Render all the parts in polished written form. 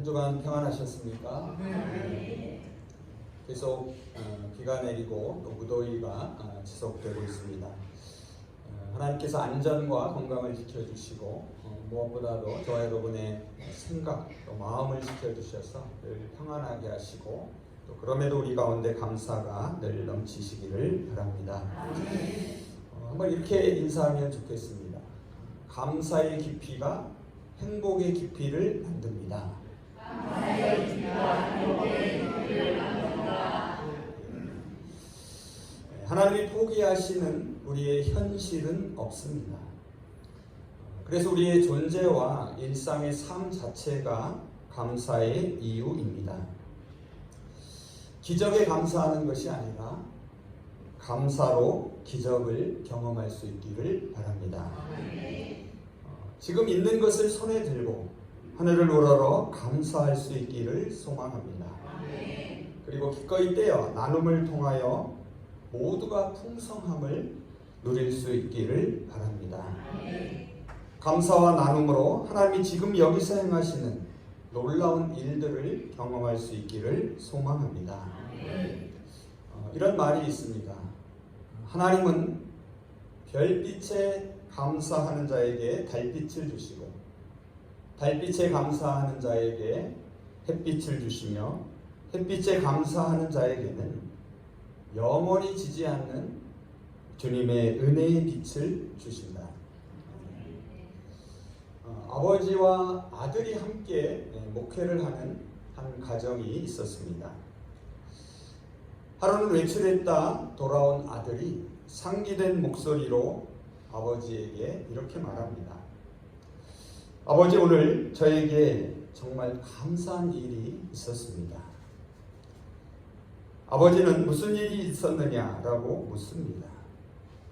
주간 평안하셨습니까? 네. 계속 비가 내리고 또 무더위가 지속되고 있습니다. 하나님께서 안전과 건강을 지켜주시고 무엇보다도 저와 여러분의 생각 또 마음을 지켜주셔서 늘 평안하게 하시고 또 그럼에도 우리 가운데 감사가 늘 넘치시기를 바랍니다. 한번 이렇게 인사하면 좋겠습니다. 감사의 깊이가 행복의 깊이를 만듭니다. 감사의 깊이가 행복의 깊이를 만듭니다. 하나님이 포기하시는 우리의 현실은 없습니다. 그래서 우리의 존재와 일상의 삶 자체가 감사의 이유입니다. 기적에 감사하는 것이 아니라 감사로 기적을 경험할 수 있기를 바랍니다. 지금 있는 것을 손에 들고 하늘을 우러러 감사할 수 있기를 소망합니다. 그리고 기꺼이 떼어 나눔을 통하여 모두가 풍성함을 누릴 수 있기를 바랍니다. 감사와 나눔으로 하나님이 지금 여기서 행하시는 놀라운 일들을 경험할 수 있기를 소망합니다. 이런 말이 있습니다. 하나님은 별빛에 감사하는 자에게 달빛을 주시고 달빛에 감사하는 자에게 햇빛을 주시며 햇빛에 감사하는 자에게는 영원히 지지 않는 주님의 은혜의 빛을 주신다. 아버지와 아들이 함께 목회를 하는 한 가정이 있었습니다. 하루는 외출했다 돌아온 아들이 상기된 목소리로 아버지에게 이렇게 말합니다. 아버지, 오늘 저에게 정말 감사한 일이 있었습니다. 아버지는 무슨 일이 있었느냐라고 묻습니다.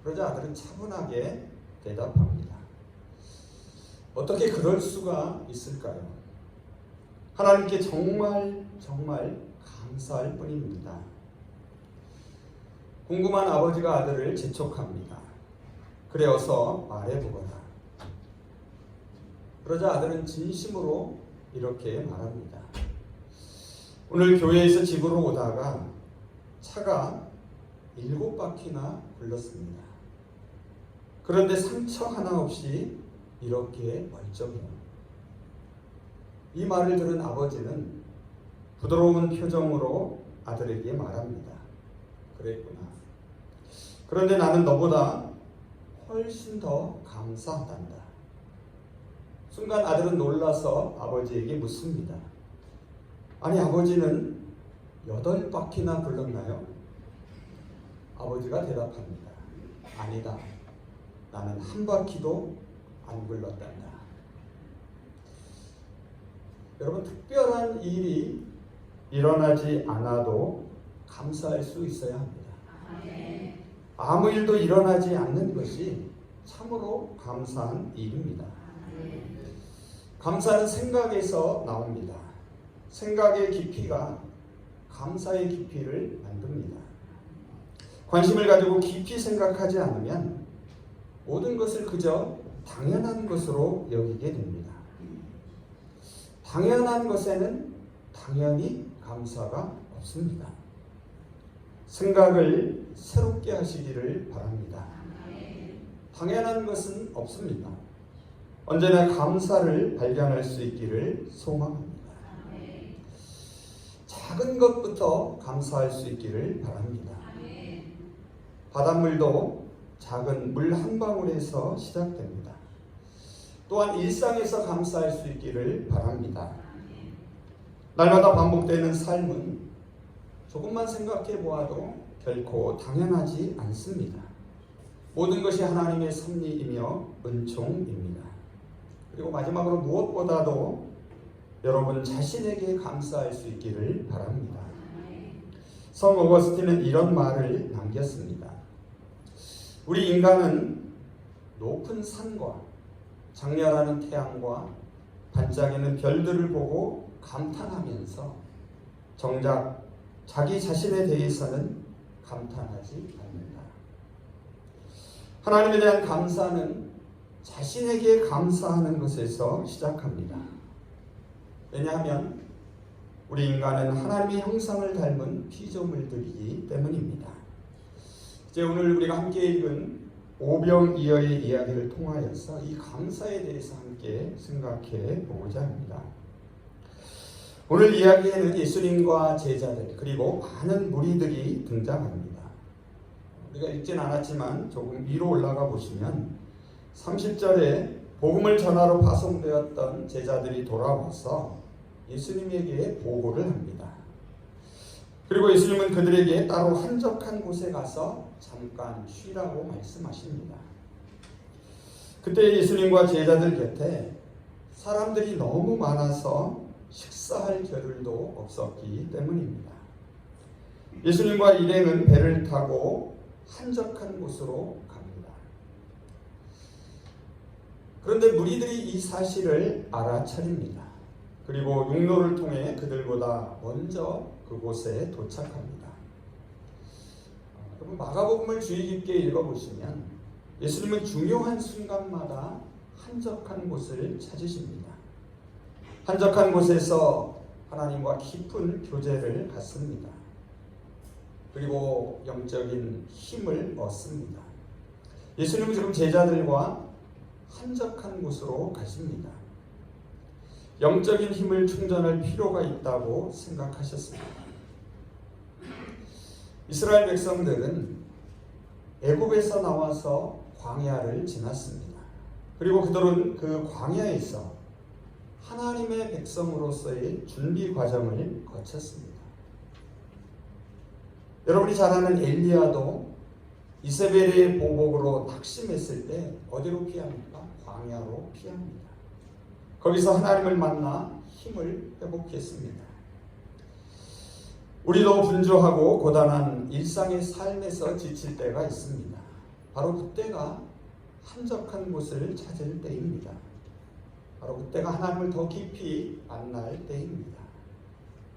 그러자 아들은 차분하게 대답합니다. 어떻게 그럴 수가 있을까요? 하나님께 정말 감사할 뿐입니다. 궁금한 아버지가 아들을 재촉합니다. 그래 어서 말해보거라. 그러자 아들은 진심으로 이렇게 말합니다. 오늘 교회에서 집으로 오다가 차가 7바퀴나 굴렀습니다. 그런데 상처 하나 없이 이렇게 멀쩡해요. 이 말을 들은 아버지는 부드러운 표정으로 아들에게 말합니다. 그랬구나. 그런데 나는 너보다 훨씬 더 감사하단다. 순간 아들은 놀라서 아버지에게 묻습니다. 아니, 아버지는 8바퀴나 굴렀나요? 아버지가 대답합니다. 아니다. 나는 1바퀴도 안 굴렀단다. 여러분, 특별한 일이 일어나지 않아도 감사할 수 있어야 합니다. 아무 일도 일어나지 않는 것이 참으로 감사한 일입니다. 감사는 생각에서 나옵니다. 생각의 깊이가 감사의 깊이를 만듭니다. 관심을 가지고 깊이 생각하지 않으면 모든 것을 그저 당연한 것으로 여기게 됩니다. 당연한 것에는 당연히 감사가 없습니다. 생각을 새롭게 하시기를 바랍니다. 당연한 것은 없습니다. 언제나 감사를 발견할 수 있기를 소망합니다. 작은 것부터 감사할 수 있기를 바랍니다. 바닷물도 작은 물 한 방울에서 시작됩니다. 또한 일상에서 감사할 수 있기를 바랍니다. 날마다 반복되는 삶은 조금만 생각해 보아도 결코 당연하지 않습니다. 모든 것이 하나님의 섭리이며 은총입니다. 그리고 마지막으로 무엇보다도 여러분 자신에게 감사할 수 있기를 바랍니다. 성 어거스틴은 이런 말을 남겼습니다. 우리 인간은 높은 산과 장렬하는 태양과 반짝이는 별들을 보고 감탄하면서 정작 자기 자신에 대해서는 감탄하지 않는다. 하나님에 대한 감사는 자신에게 감사하는 것에서 시작합니다. 왜냐하면 우리 인간은 하나님의 형상을 닮은 피조물들이기 때문입니다. 이제 오늘 우리가 함께 읽은 오병이어의 이야기를 통하여서 이 감사에 대해서 함께 생각해 보고자 합니다. 오늘 이야기에는 예수님과 제자들 그리고 많은 무리들이 등장합니다. 우리가 읽진 않았지만 조금 위로 올라가 보시면 30절에 복음을 전하러 파송되었던 제자들이 돌아와서 예수님에게 보고를 합니다. 그리고 예수님은 그들에게 따로 한적한 곳에 가서 잠깐 쉬라고 말씀하십니다. 그때 예수님과 제자들 곁에 사람들이 너무 많아서 식사할 겨를도 없었기 때문입니다. 예수님과 일행은 배를 타고 한적한 곳으로 갑니다. 그런데 무리들이 이 사실을 알아차립니다. 그리고 육로를 통해 그들보다 먼저 그곳에 도착합니다. 여러분, 마가복음을 주의 깊게 읽어보시면 예수님은 중요한 순간마다 한적한 곳을 찾으십니다. 한적한 곳에서 하나님과 깊은 교제를 갖습니다. 그리고 영적인 힘을 얻습니다. 예수님은 지금 제자들과 한적한 곳으로 가십니다. 영적인 힘을 충전할 필요가 있다고 생각하셨습니다. 이스라엘 백성들은 애굽에서 나와서 광야를 지났습니다. 그리고 그들은 그 광야에서 하나님의 백성으로서의 준비 과정을 거쳤습니다. 여러분이 잘 아는 엘리야도 이세벨의 보복으로 낙심했을 때 어디로 피합니까? 광야로 피합니다. 거기서 하나님을 만나 힘을 회복했습니다. 우리도 분주하고 고단한 일상의 삶에서 지칠 때가 있습니다. 바로 그때가 한적한 곳을 찾을 때입니다. 바로 그때가 하나님을 더 깊이 만날 때입니다.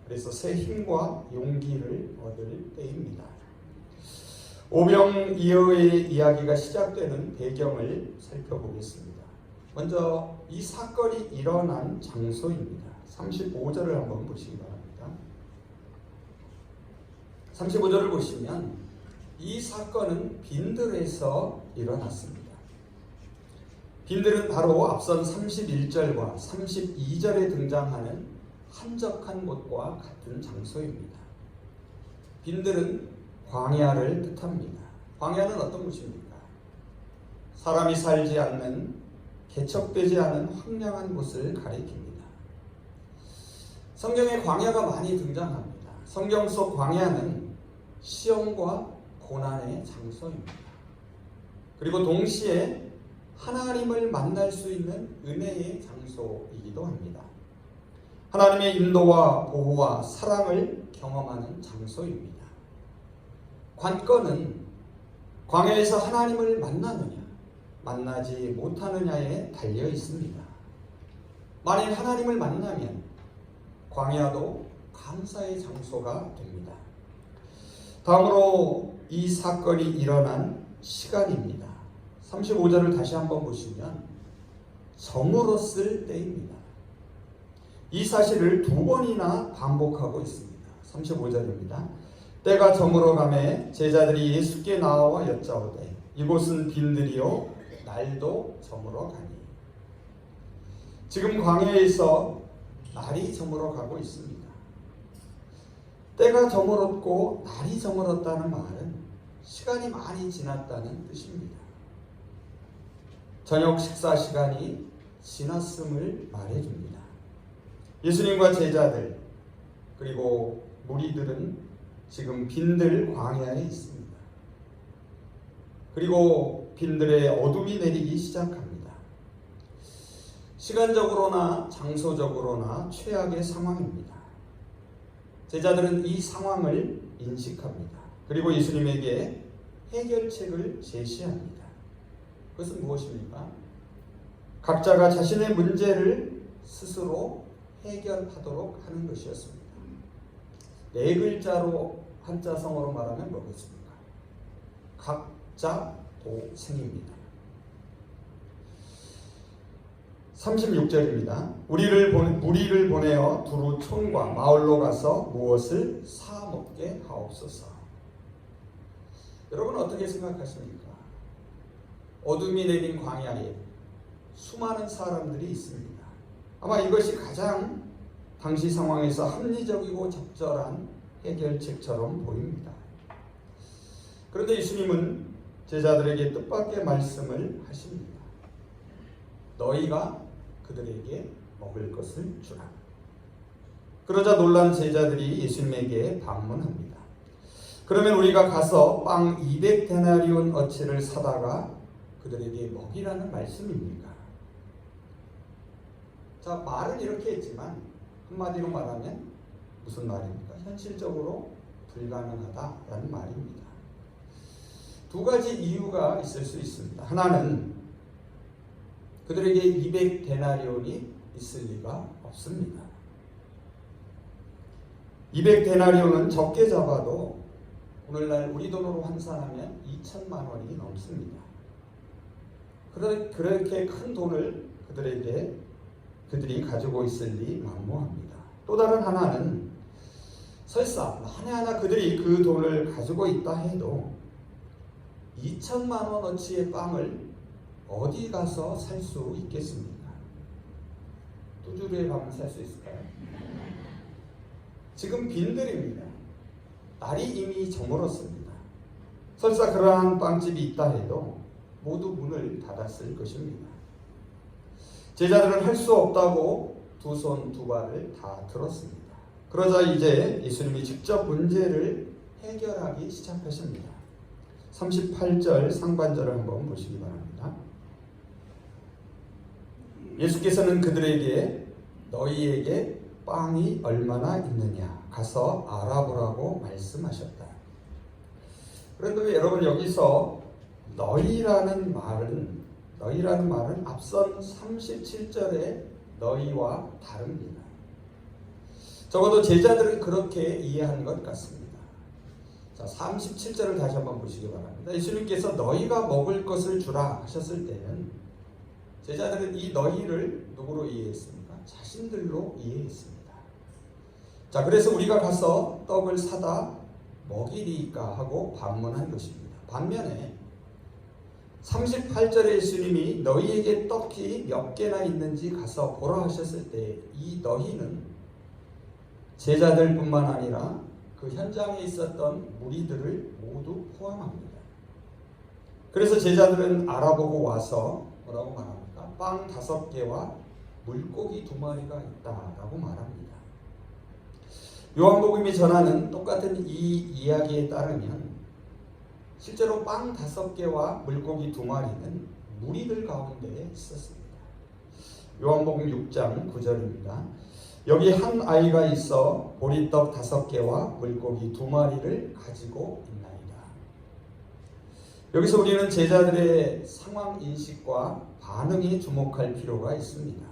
그래서 새 힘과 용기를 얻을 때입니다. 오병이어의 이야기가 시작되는 배경을 살펴보겠습니다. 먼저 이 사건이 일어난 장소입니다. 35절을 한번 보시기 바랍니다. 35절을 보시면 이 사건은 빈들에서 일어났습니다. 빈들은 바로 앞선 31절과 32절에 등장하는 한적한 곳과 같은 장소입니다. 빈들은 광야를 뜻합니다. 광야는 어떤 곳입니까? 사람이 살지 않는, 개척되지 않은 황량한 곳을 가리킵니다. 성경에 광야가 많이 등장합니다. 성경 속 광야는 시험과 고난의 장소입니다. 그리고 동시에 하나님을 만날 수 있는 은혜의 장소이기도 합니다. 하나님의 인도와 보호와 사랑을 경험하는 장소입니다. 관건은 광야에서 하나님을 만나느냐, 만나지 못하느냐에 달려 있습니다. 만일 하나님을 만나면 광야도 감사의 장소가 됩니다. 다음으로 이 사건이 일어난 시간입니다. 35절을 다시 한번 보시면 저물었을 때입니다. 이 사실을 두 번이나 반복하고 있습니다. 35절입니다. 때가 저물어가매 제자들이 예수께 나와 여짜오되 이곳은 빈들이요 날도 저물어가니. 지금 광야에서 날이 저물어가고 있습니다. 때가 저물었고 날이 저물었다는 말은 시간이 많이 지났다는 뜻입니다. 저녁 식사 시간이 지났음을 말해줍니다. 예수님과 제자들 그리고 무리들은 지금 빈들 광야에 있습니다. 그리고 빈들에 어둠이 내리기 시작합니다. 시간적으로나 장소적으로나 최악의 상황입니다. 제자들은 이 상황을 인식합니다. 그리고 예수님에게 해결책을 제시합니다. 그것은 무엇입니까? 각자가 자신의 문제를 스스로 해결하도록 하는 것이었습니다. 네 글자로 한자성어로 말하면 뭐겠습니까? 각자 도생입니다. 36절입니다. 무리를 보내어 두루 촌과 마을로 가서 무엇을 사 먹게 하옵소서. 여러분 어떻게 생각하십니까? 어둠이 내린 광야에 수많은 사람들이 있습니다. 아마 이것이 가장 당시 상황에서 합리적이고 적절한 해결책처럼 보입니다. 그런데 예수님은 제자들에게 뜻밖의 말씀을 하십니다. 너희가 그들에게 먹을 것을 주라. 그러자 놀란 제자들이 예수님에게 반문합니다. 그러면 우리가 가서 빵 200데나리온 어치를 사다가 그들에게 먹이라는 말씀입니까? 자, 말은 이렇게 했지만 한마디로 말하면 무슨 말입니까? 현실적으로 불가능하다라는 말입니다. 두 가지 이유가 있을 수 있습니다. 하나는 그들에게 200데나리온이 있을 리가 없습니다. 200데나리온은 적게 잡아도 오늘날 우리 돈으로 환산하면 2천만 원이 넘습니다. 그렇게 큰 돈을 그들이 가지고 있을 리 만무합니다. 또 다른 하나는 설사 만에 하나 그들이 그 돈을 가지고 있다 해도 2천만 원어치의 빵을 어디 가서 살 수 있겠습니까? 뚜주리에 가면 살 수 있을까요? 지금 빈들입니다. 날이 이미 저물었습니다. 설사 그러한 빵집이 있다 해도 모두 문을 닫았을 것입니다. 제자들은 할 수 없다고 두 손 두 발을 다 들었습니다. 그러자 이제 예수님이 직접 문제를 해결하기 시작하십니다. 38절 상반절을 한번 보시기 바랍니다. 예수께서는 그들에게 너희에게 빵이 얼마나 있느냐 가서 알아보라고 말씀하셨다. 그런데 여러분 여기서 너희라는 말은 앞선 37절의 너희와 다릅니다. 적어도 제자들은 그렇게 이해한 것 같습니다. 자, 37절을 다시 한번 보시기 바랍니다. 예수님께서 너희가 먹을 것을 주라 하셨을 때는 제자들은 이 너희를 누구로 이해했습니까? 자신들로 이해했습니다. 자, 그래서 우리가 가서 떡을 사다 먹이리까 하고 반문한 것입니다. 반면에 38절에 예수님이 너희에게 떡이 몇 개나 있는지 가서 보라 하셨을 때 이 너희는 제자들뿐만 아니라 그 현장에 있었던 무리들을 모두 포함합니다. 그래서 제자들은 알아보고 와서 뭐라고 말합니까? 빵 5개와 물고기 2마리가 있다라고 말합니다. 요한복음이 전하는 똑같은 이 이야기에 따르면 실제로 빵 5개와 물고기 2마리는 무리들 가운데 있었습니다. 요한복음 6장 9절입니다. 여기 한 아이가 있어 보리떡 5개와 물고기 2마리를 가지고 있나이다. 여기서 우리는 제자들의 상황 인식과 반응에 주목할 필요가 있습니다.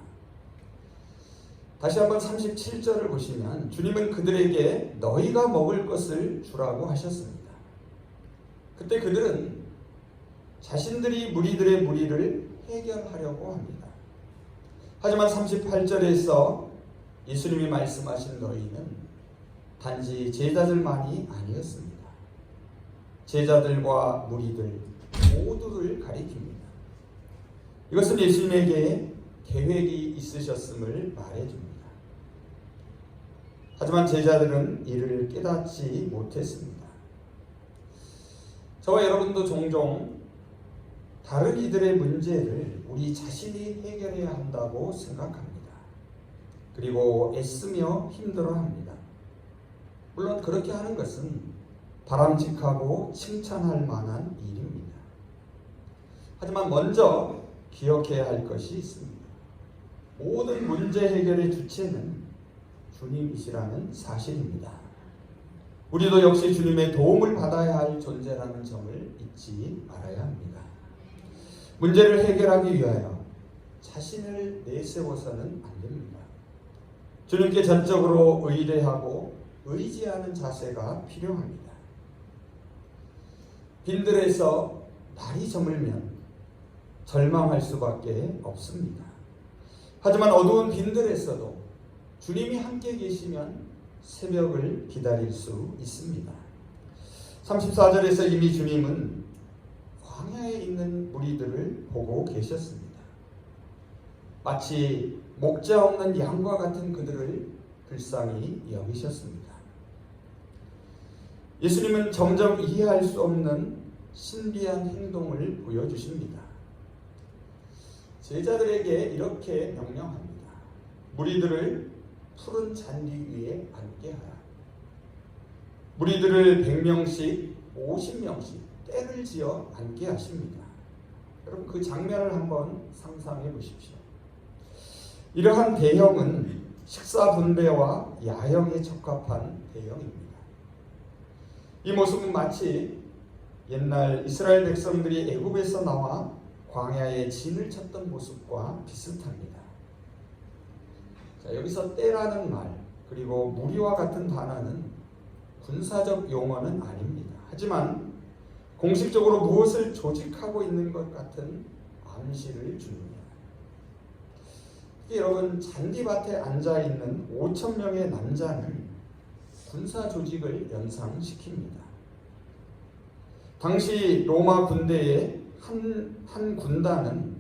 다시 한번 37절을 보시면 주님은 그들에게 너희가 먹을 것을 주라고 하셨습니다. 그때 그들은 자신들이 무리들의 무리를 해결하려고 합니다. 하지만 38절에서 예수님이 말씀하신 너희는 단지 제자들만이 아니었습니다. 제자들과 무리들 모두를 가리킵니다. 이것은 예수님에게 계획이 있으셨음을 말해줍니다. 하지만 제자들은 이를 깨닫지 못했습니다. 저와 여러분도 종종 다른 이들의 문제를 우리 자신이 해결해야 한다고 생각합니다. 그리고 애쓰며 힘들어합니다. 물론 그렇게 하는 것은 바람직하고 칭찬할 만한 일입니다. 하지만 먼저 기억해야 할 것이 있습니다. 모든 문제 해결의 주체는 주님이시라는 사실입니다. 우리도 역시 주님의 도움을 받아야 할 존재라는 점을 잊지 말아야 합니다. 문제를 해결하기 위하여 자신을 내세워서는 안 됩니다. 주님께 전적으로 의뢰하고 의지하는 자세가 필요합니다. 빈들에서 날이 저물면 절망할 수밖에 없습니다. 하지만 어두운 빈들에서도 주님이 함께 계시면 새벽을 기다릴 수 있습니다. 34절에서 이미 주님은 광야에 있는 무리들을 보고 계셨습니다. 마치 목자 없는 양과 같은 그들을 불쌍히 여기셨습니다. 예수님은 점점 이해할 수 없는 신비한 행동을 보여주십니다. 제자들에게 이렇게 명령합니다. 무리들을 푸른 잔디 위에 앉게 하라. 무리들을 100명씩 50명씩 때를 지어 앉게 하십니다. 여러분 그 장면을 한번 상상해 보십시오. 이러한 대형은 식사 분배와 야영에 적합한 대형입니다. 이 모습은 마치 옛날 이스라엘 백성들이 애굽에서 나와 광야에 진을 쳤던 모습과 비슷합니다. 자, 여기서 때라는 말 그리고 무리와 같은 단어는 군사적 용어는 아닙니다. 하지만 공식적으로 무엇을 조직하고 있는 것 같은 암시를 줍니다. 여러분 잔디밭에 앉아있는 5,000명의 남자는 군사 조직을 연상시킵니다. 당시 로마 군대의 한 군단은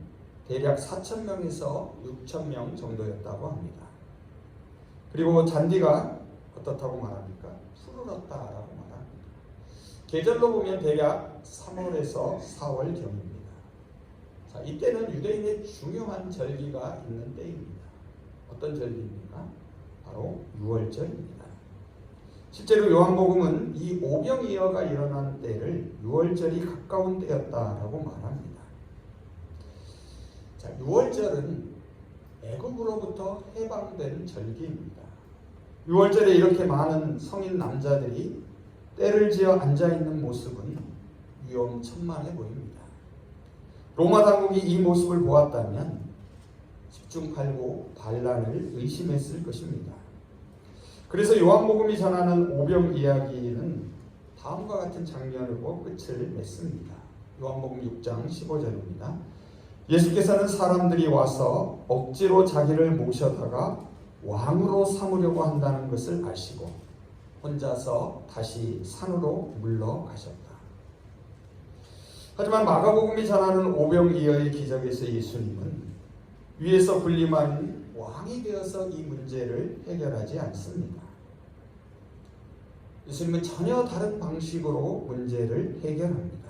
대략 4,000명에서 6,000명 정도였다고 합니다. 그리고 잔디가 어떻다고 말합니까? 푸르렀다라고 말합니다. 계절로 보면 대략 3월에서 4월경입니다. 자, 이때는 유대인의 중요한 절기가 있는 때입니다. 어떤 절기입니까? 바로 유월절입니다. 실제로 요한복음은 이 오병이어가 일어난 때를 유월절이 가까운 때였다라고 말합니다. 자, 유월절은 애굽으로부터 해방된 절기입니다. 유월절에 이렇게 많은 성인 남자들이 때를 지어 앉아있는 모습은 위험천만해 보입니다. 로마 당국이 이 모습을 보았다면 집중팔고 반란을 의심했을 것입니다. 그래서 요한복음이 전하는 오병 이야기는 다음과 같은 장면으로 끝을 맺습니다. 요한복음 6장 15절입니다. 예수께서는 사람들이 와서 억지로 자기를 모셔다가 왕으로 삼으려고 한다는 것을 아시고 혼자서 다시 산으로 물러가셨다. 하지만 마가복음이 전하는 오병이어의 기적에서 예수님은 위에서 군림한 왕이 되어서 이 문제를 해결하지 않습니다. 예수님은 전혀 다른 방식으로 문제를 해결합니다.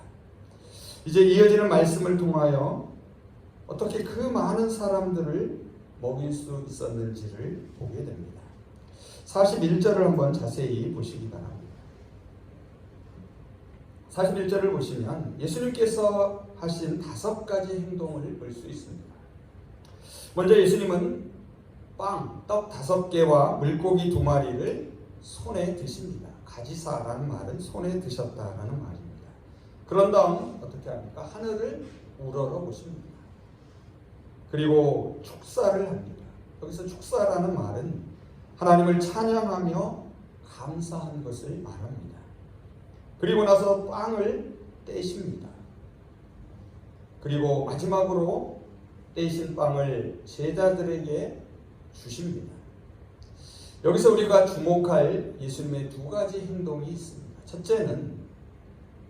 이제 이어지는 말씀을 통하여 어떻게 그 많은 사람들을 먹일 수 있었는지를 보게 됩니다. 41절을 한번 자세히 보시기 바랍니다. 41절을 보시면 예수님께서 하신 5가지 행동을 볼 수 있습니다. 먼저 예수님은 떡 5개와 물고기 2마리를 손에 드십니다. 가지사라는 말은 손에 드셨다라는 말입니다. 그런 다음 어떻게 합니까? 하늘을 우러러 보십니다. 그리고 축사를 합니다. 여기서 축사라는 말은 하나님을 찬양하며 감사한 것을 말합니다. 그리고 나서 빵을 떼십니다. 그리고 마지막으로 떼신 빵을 제자들에게 주십니다. 여기서 우리가 주목할 예수님의 2가지 행동이 있습니다. 첫째는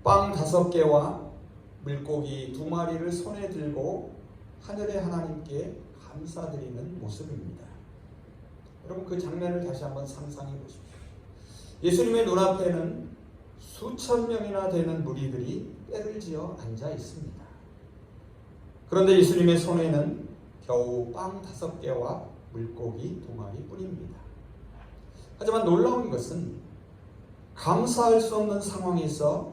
빵 5개와 물고기 2마리를 손에 들고 하늘의 하나님께 감사드리는 모습입니다. 여러분 그 장면을 다시 한번 상상해 보십시오. 예수님의 눈앞에는 수천 명이나 되는 무리들이 때를 지어 앉아 있습니다. 그런데 예수님의 손에는 겨우 빵 5개와 물고기 2마리 뿐입니다. 하지만 놀라운 것은 감사할 수 없는 상황에서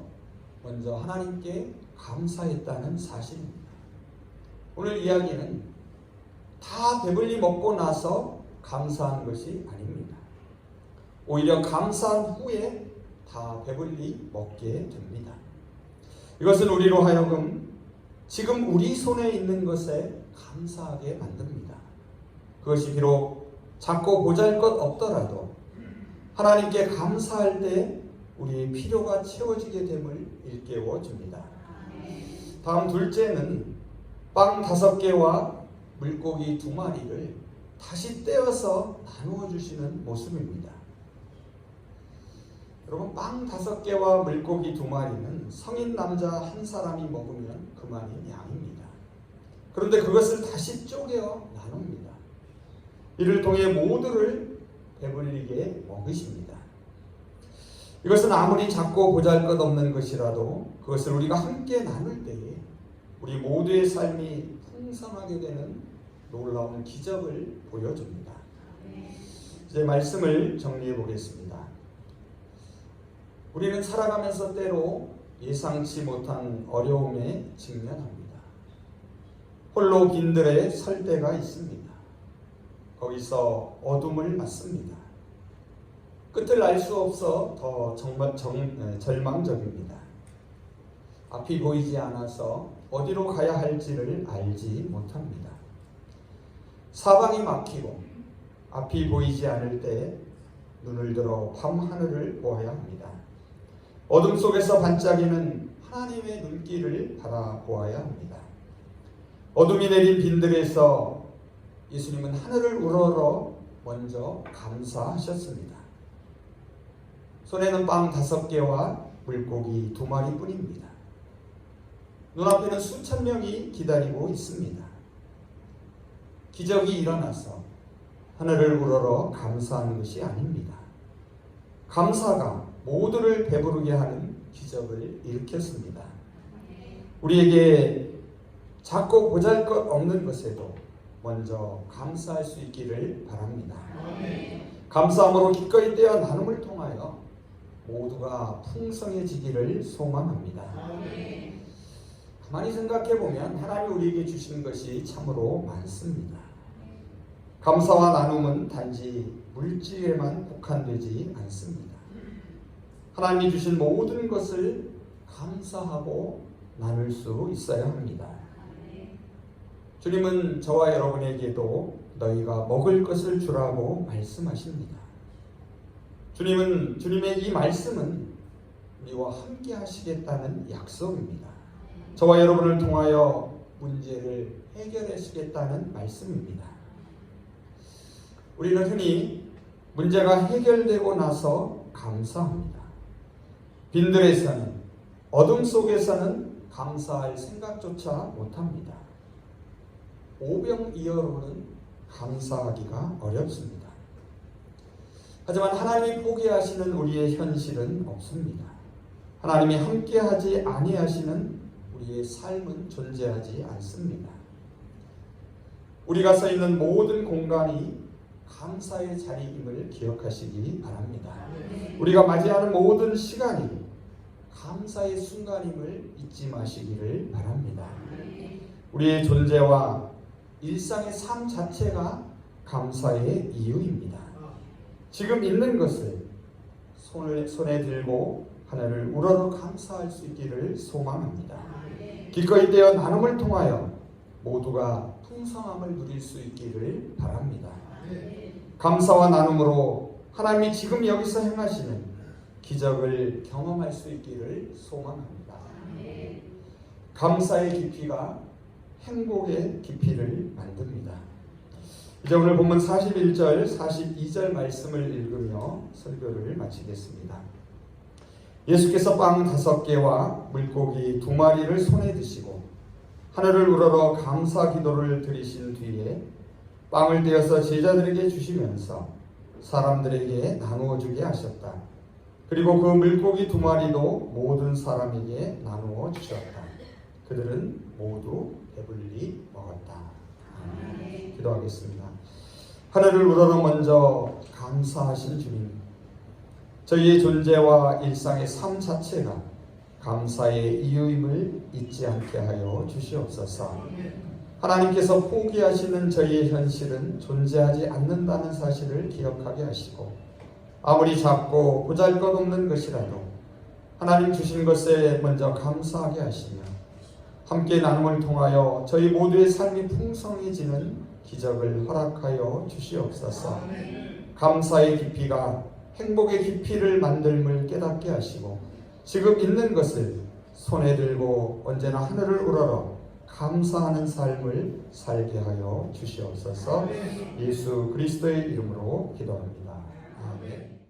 먼저 하나님께 감사했다는 사실입니다. 오늘 이야기는 다 배불리 먹고 나서 감사한 것이 아닙니다. 오히려 감사한 후에 다 배불리 먹게 됩니다. 이것은 우리로 하여금 지금 우리 손에 있는 것에 감사하게 만듭니다. 그것이 비록 작고 보잘것 없더라도 하나님께 감사할 때 우리의 필요가 채워지게 됨을 일깨워 줍니다. 다음 둘째는 빵 5개와 물고기 2마리를 다시 떼어서 나누어 주시는 모습입니다. 여러분, 빵 5개와 물고기 2마리는 성인 남자 한 사람이 먹으면 그만인 양입니다. 그런데 그것을 다시 쪼개어 나눕니다. 이를 통해 모두를 배불리게 먹으십니다. 이것은 아무리 작고 보잘것없는 것이라도 그것을 우리가 함께 나눌 때에 우리 모두의 삶이 풍성하게 되는 놀라운 기적을 보여줍니다. 이제 말씀을 정리해 보겠습니다. 우리는 살아가면서 때로 예상치 못한 어려움에 직면합니다. 홀로 빈들에 설 때가 있습니다. 거기서 어둠을 맞습니다. 끝을 알 수 없어 더 절망적입니다. 앞이 보이지 않아서 어디로 가야 할지를 알지 못합니다. 사방이 막히고 앞이 보이지 않을 때 눈을 들어 밤하늘을 보아야 합니다. 어둠 속에서 반짝이는 하나님의 눈길을 바라보아야 합니다. 어둠이 내린 빈들에서 예수님은 하늘을 우러러 먼저 감사하셨습니다. 손에는 빵 5개와 물고기 2마리 뿐입니다. 눈앞에는 수천 명이 기다리고 있습니다. 기적이 일어나서 하늘을 우러러 감사하는 것이 아닙니다. 감사가 모두를 배부르게 하는 기적을 일으켰습니다. 우리에게 작고 보잘것없는 것에도 먼저 감사할 수 있기를 바랍니다. 감사함으로 기꺼이 떼어 나눔을 통하여 모두가 풍성해지기를 소망합니다. 가만히 생각해보면 하나님이 우리에게 주신 것이 참으로 많습니다. 감사와 나눔은 단지 물질에만 국한되지 않습니다. 하나님이 주신 모든 것을 감사하고 나눌 수 있어야 합니다. 주님은 저와 여러분에게도 너희가 먹을 것을 주라고 말씀하십니다. 주님의 이 말씀은 우리와 함께 하시겠다는 약속입니다. 저와 여러분을 통하여 문제를 해결하시겠다는 말씀입니다. 우리는 흔히 문제가 해결되고 나서 감사합니다. 빈들에서는, 어둠 속에서는 감사할 생각조차 못합니다. 오병이어로는 감사하기가 어렵습니다. 하지만 하나님이 포기하시는 우리의 현실은 없습니다. 하나님이 함께하지 아니하시는 우리의 삶은 존재하지 않습니다. 우리가 서 있는 모든 공간이 감사의 자리임을 기억하시기 바랍니다. 우리가 맞이하는 모든 시간이 감사의 순간임을 잊지 마시기를 바랍니다. 우리의 존재와 일상의 삶 자체가 감사의 이유입니다. 지금 있는 것을 손에 들고 하늘을 우러러 감사할 수 있기를 소망합니다. 기꺼이 떼어 나눔을 통하여 모두가 풍성함을 누릴 수 있기를 바랍니다. 감사와 나눔으로 하나님이 지금 여기서 행하시는 기적을 경험할 수 있기를 소망합니다. 감사의 깊이가 행복의 깊이를 만듭니다. 이제 오늘 본문 41절, 42절 말씀을 읽으며 설교를 마치겠습니다. 예수께서 빵 5개와 물고기 2마리를 손에 드시고 하늘을 우러러 감사 기도를 드리신 뒤에 빵을 떼어서 제자들에게 주시면서 사람들에게 나누어 주게 하셨다. 그리고 그 물고기 2마리도 모든 사람에게 나누어 주셨다. 그들은 모두 배불리 먹었다. 기도하겠습니다. 하늘을 우러러 먼저 감사하신 주님, 저희의 존재와 일상의 삶 자체가 감사의 이유임을 잊지 않게 하여 주시옵소서. 하나님께서 포기하시는 저희의 현실은 존재하지 않는다는 사실을 기억하게 하시고, 아무리 작고 보잘것없는 것이라도 하나님 주신 것에 먼저 감사하게 하시며 함께 나눔을 통하여 저희 모두의 삶이 풍성해지는 기적을 허락하여 주시옵소서. 감사의 깊이가 행복의 깊이를 만들음을 깨닫게 하시고 지금 있는 것을 손에 들고 언제나 하늘을 우러러 감사하는 삶을 살게 하여 주시옵소서. 예수 그리스도의 이름으로 기도합니다. 아멘.